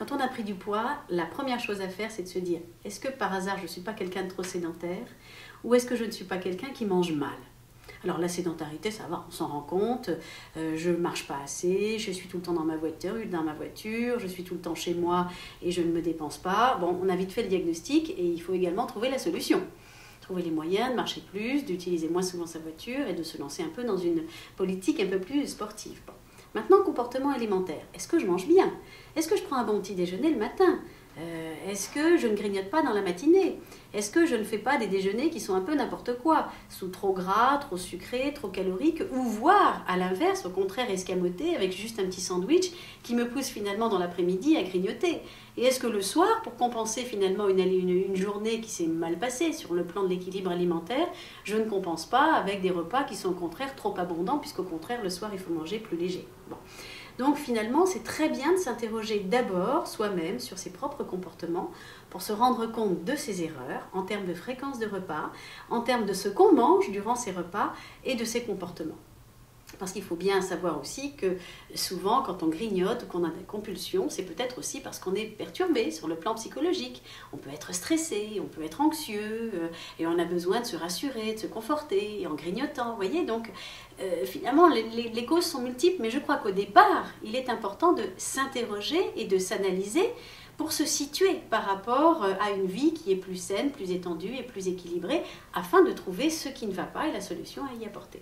Quand on a pris du poids, la première chose à faire, c'est de se dire, est-ce que par hasard je ne suis pas quelqu'un de trop sédentaire ou est-ce que je ne suis pas quelqu'un qui mange mal? Alors la sédentarité, ça va, on s'en rend compte, je ne marche pas assez, je suis tout le temps dans ma voiture, je suis tout le temps chez moi et je ne me dépense pas. Bon, on a vite fait le diagnostic et il faut également trouver la solution. Trouver les moyens de marcher plus, d'utiliser moins souvent sa voiture et de se lancer un peu dans une politique un peu plus sportive. Bon. Maintenant, comportement alimentaire. Est-ce que je mange bien? Est-ce que je prends un bon petit déjeuner le matin? Est-ce que je ne grignote pas dans la matinée? Est-ce que je ne fais pas des déjeuners qui sont un peu n'importe quoi, sous trop gras, trop sucré, trop calorique, ou voire à l'inverse, au contraire escamoté, avec juste un petit sandwich qui me pousse finalement dans l'après-midi à grignoter? Et est-ce que le soir, pour compenser finalement une journée qui s'est mal passée sur le plan de l'équilibre alimentaire, je ne compense pas avec des repas qui sont au contraire trop abondants, puisqu'au contraire le soir il faut manger plus léger. Bon. Donc finalement, c'est très bien de s'interroger d'abord soi-même sur ses propres comportements pour se rendre compte de ses erreurs en termes de fréquence de repas, en termes de ce qu'on mange durant ces repas et de ses comportements. Parce qu'il faut bien savoir aussi que souvent, quand on grignote ou qu'on a des compulsions, c'est peut-être aussi parce qu'on est perturbé sur le plan psychologique. On peut être stressé, on peut être anxieux, et on a besoin de se rassurer, de se conforter en grignotant. Vous voyez, donc finalement, les causes sont multiples, mais je crois qu'au départ, il est important de s'interroger et de s'analyser pour se situer par rapport à une vie qui est plus saine, plus étendue et plus équilibrée, afin de trouver ce qui ne va pas et la solution à y apporter.